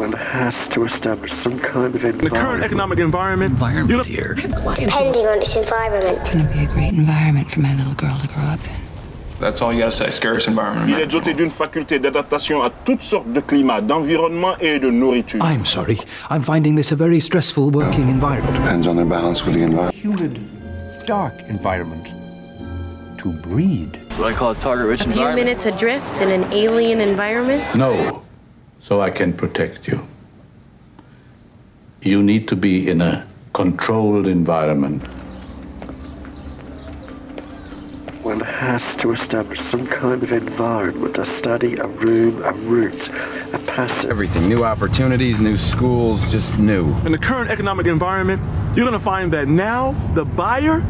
One has to establish some kind of environment. The current economic environment here. Depending on its environment. It's going to be a great environment for my little girl to grow up in. That's all you gotta say. Scarce environment. Il est doté d'une faculté d'adaptation à toutes sortes de climats, d'environnement et de nourriture. I'm sorry. I'm finding this a very stressful working environment. Depends on their balance with the environment. Humid, dark environment to breed. What I call a target-rich environment. A few minutes adrift in an alien environment. No, so I can protect you. You need to be in a controlled environment. One has to establish some kind of environment, a study, a room, a route, a passage. Everything, new opportunities, new schools, just new. In the current economic environment, you're gonna find that now the buyer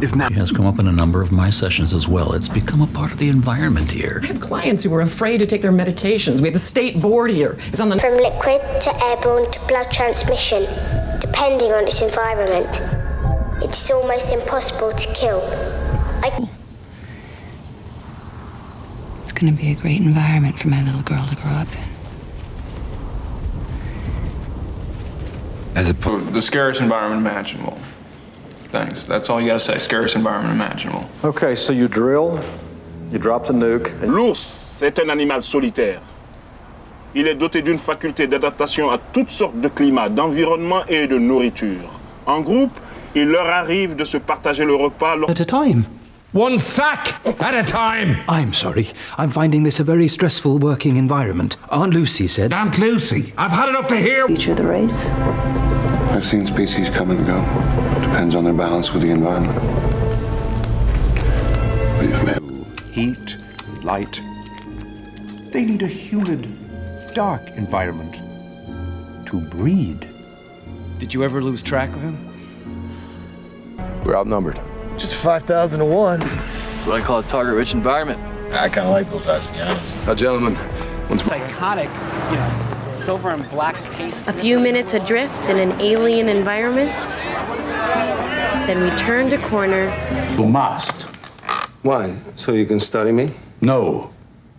is now. It has come up in a number of my sessions as well. It's become a part of the environment here. I have clients who are afraid to take their medications. We have the state board here. It's on the... From liquid to airborne to blood transmission, depending on its environment. It is almost impossible to kill. It's going to be a great environment for my little girl to grow up in. As a The scarce environment imaginable. Thanks. That's all you gotta say. Scarce environment imaginable. Okay, so you drill, you drop the nuke. L'ours est un animal solitaire. Il est doté d'une faculté d'adaptation à toutes sortes de climats, d'environnement et de nourriture. En groupe, il leur arrive de se partager le repas At a time. One sack at a time. I'm sorry. I'm finding this a very stressful working environment. Aunt Lucy said... Aunt Lucy, I've had it up to here. Future of the race. I've seen species come and go. Depends on their balance with the environment. Heat, light. They need a humid, dark environment to breed. Did you ever lose track of him? We're outnumbered. Just 5,000 to 1. What I call a target-rich environment. I kind of like those guys, to be honest. Now, gentlemen, once psychotic, silver and black paint. A few minutes adrift in an alien environment. Then we turned a corner. You must. Why? So you can study me? No,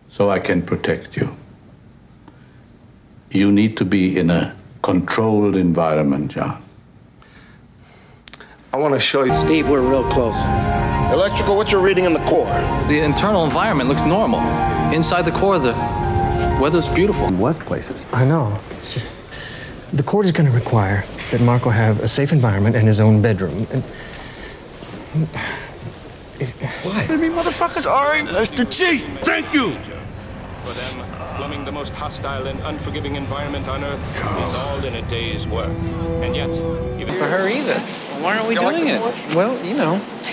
so I can protect you. You need to be in a controlled environment, John. I want to show you. Steve, we're real close. Electrical, what you're reading in the core? The internal environment looks normal. Inside the core, the weather's beautiful. It was places. I know. It's just the court is going to require that Marco have a safe environment and his own bedroom. And Why? Me, motherfucker. Sorry, Mr. Chief. Thank you. For them, plumbing the most hostile and unforgiving environment on Earth is all in a day's work. And yet, even for her either. Why aren't we doing it? Well,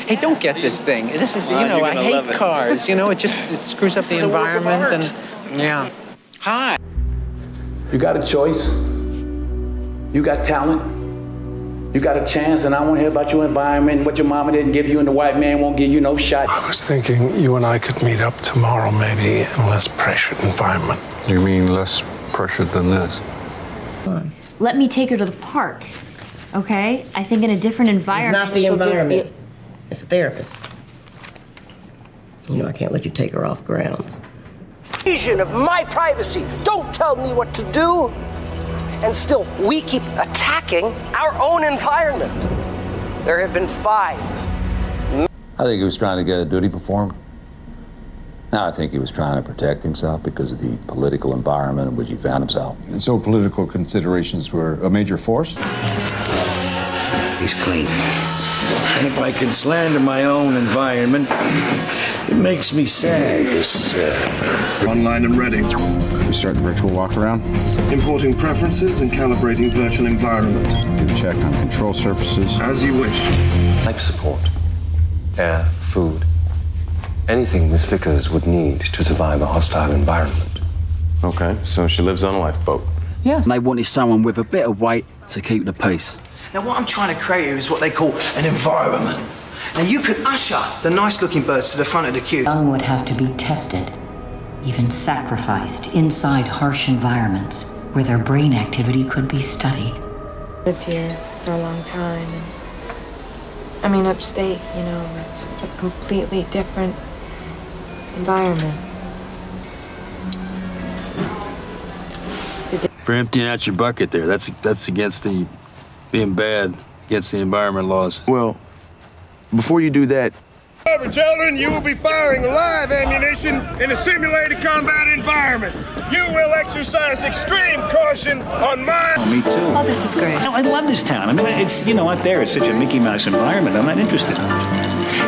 Hey, don't get this thing. This is, I hate cars. It screws up the environment and yeah. Hi. You got a choice. You got talent. You got a chance, and I want to hear about your environment and what your mama didn't give you, and the white man won't give you no shot. I was thinking you and I could meet up tomorrow, maybe in a less pressured environment. You mean less pressured than this? Let me take her to the park, okay? I think in a different environment, It's not the environment. It's a therapist. I can't let you take her off grounds. Invasion of my privacy. Don't tell me what to do. And still, we keep attacking our own environment. There have been 5. I think he was trying to get a duty performed. No, I think he was trying to protect himself because of the political environment in which he found himself. And so political considerations were a major force? He's clean. And if I can slander my own environment, it makes me sad. Online and ready. We start the virtual walk around. Importing preferences and calibrating virtual environment. Do a check on control surfaces. As you wish. Life support, air, food, anything Miss Vickers would need to survive a hostile environment. Okay, so she lives on a lifeboat. Yes. And they wanted someone with a bit of weight to keep the peace. Now, what I'm trying to create here is what they call an environment. Now, you could usher the nice-looking birds to the front of the queue. Young would have to be tested, even sacrificed inside harsh environments where their brain activity could be studied. Lived here for a long time. Upstate, it's a completely different environment. For emptying out your bucket there. That's against the being bad, against the environment laws. Well, before you do that. However, children, you will be firing live ammunition in a simulated combat environment. You will exercise extreme caution on my... Oh, me too. Oh, this is great. I love this town. I mean, it's, you know, out there, it's such a Mickey Mouse environment. I'm not interested.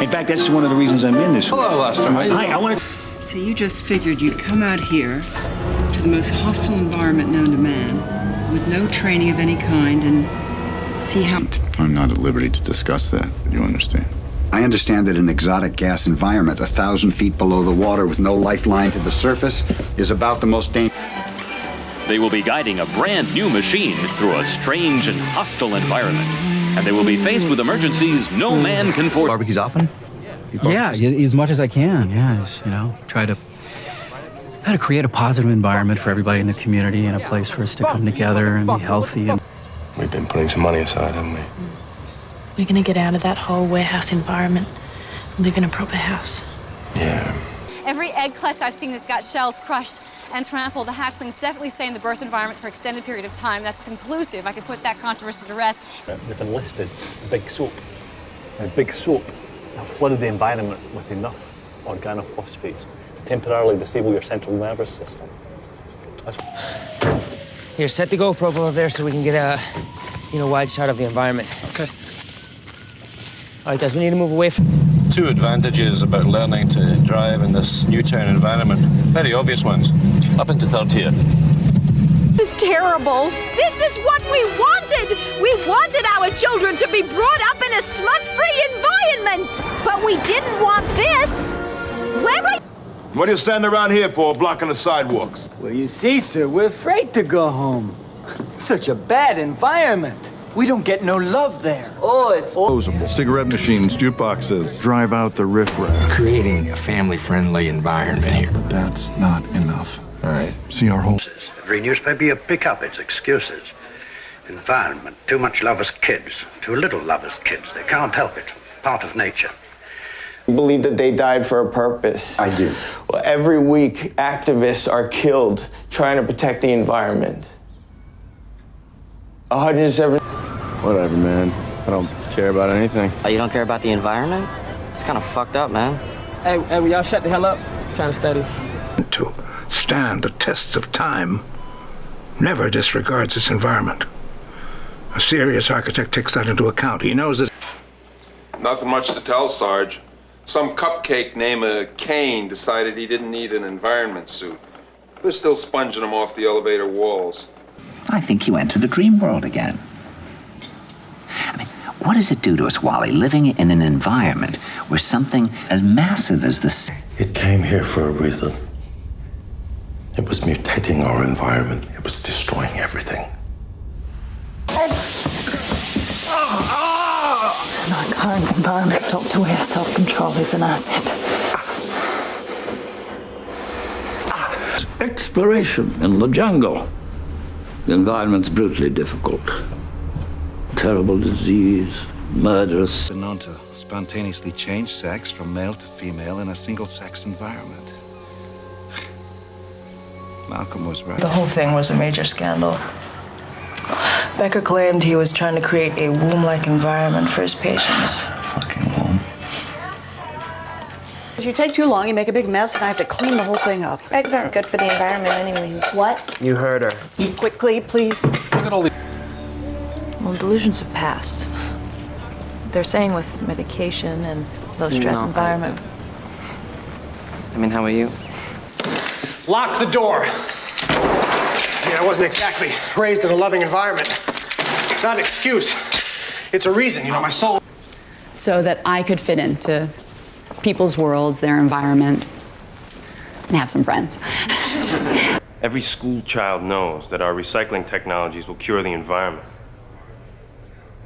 In fact, that's one of the reasons I'm in this. Hello, Lester. Hi, I want to... So you just figured you'd come out here to the most hostile environment known to man, with no training of any kind, and see how... I'm not at liberty to discuss that. You understand? I understand that an exotic gas environment 1,000 feet below the water with no lifeline to the surface is about the most dangerous. They will be guiding a brand new machine through a strange and hostile environment. And they will be faced with emergencies no man can foresee. Barbecues often? Yeah, as much as I can. Yeah, you know, try to create a positive environment for everybody in the community and a place for us to come together and be healthy. And We've been putting some money aside, haven't we? We're gonna get out of that whole warehouse environment and live in a proper house. Yeah. Every egg clutch I've seen that's got shells crushed and trampled, the hatchlings definitely stay in the birth environment for an extended period of time. That's conclusive. I could put that controversy to rest. They've enlisted big soap. Now, big soap have flooded the environment with enough organophosphates to temporarily disable your central nervous system. Here, set the GoPro over there so we can get a, wide shot of the environment. Okay. All right, guys, we need to move away from... Two advantages about learning to drive in this new town environment. Very obvious ones. Up into third tier. This is terrible. This is what we wanted. We wanted our children to be brought up in a smut-free environment. But we didn't want this. Where are... What are you standing around here for, blocking the sidewalks? Well, you see, sir, we're afraid to go home. It's such a bad environment. We don't get no love there. Oh, it's... Disposable. Cigarette machines, jukeboxes. Drive out the riffraff. Creating a family-friendly environment here. But that's not enough. All right. See our whole... Every newspaper you pick up, it's excuses. Environment, too much love as kids, too little love as kids. They can't help it. Part of nature. I believe that they died for a purpose. I do. Well, every week, activists are killed trying to protect the environment. 107... Whatever, man. I don't care about anything. Oh, you don't care about the environment? It's kind of fucked up, man. Hey, will y'all shut the hell up? I'm trying to study. To stand the tests of time never disregards its environment. A serious architect takes that into account. He knows that... Nothing much to tell, Sarge. Some cupcake named Kane decided he didn't need an environment suit. They're still sponging him off the elevator walls. I think you enter the dream world again. I mean, what does it do to us, Wally, living in an environment where something as massive as this... It came here for a reason. It was mutating our environment. It was destroying everything. In our current environment, Dr. Weir's self-control is an asset. Exploration in the jungle. The environment's brutally difficult. Terrible disease, murderous. Been known to spontaneously change sex from male to female in a single-sex environment. Malcolm was right. The whole thing was a major scandal. Becker claimed he was trying to create a womb-like environment for his patients. Fucking womb. If you take too long, you make a big mess, and I have to clean the whole thing up. Eggs aren't good for the environment anyways. What? You heard her. Eat quickly, please. Look at all the... Well, delusions have passed. They're saying with medication and low-stress environment. I mean, how are you? Lock the door. I mean, I wasn't exactly raised in a loving environment. It's not an excuse. It's a reason, my soul. So that I could fit into people's worlds, their environment, and have some friends. Every school child knows that our recycling technologies will cure the environment.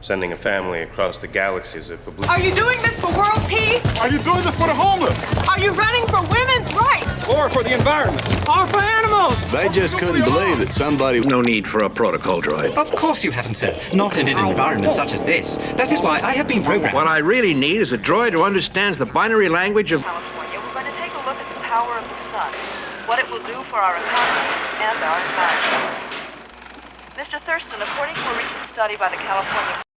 Sending a family across the galaxy is a publicity. Are you doing this for world peace? Are you doing this for the homeless? Are you running for women's rights? Or for the environment? Or for animals? They just couldn't believe that somebody... No need for a protocol droid. Of course you haven't, sir. Not in an environment such as this. That is why I have been programmed. What I really need is a droid who understands the binary language of... California, we're going to take a look at the power of the sun, what it will do for our economy and our environment. Mr. Thurston, according to a recent study by the California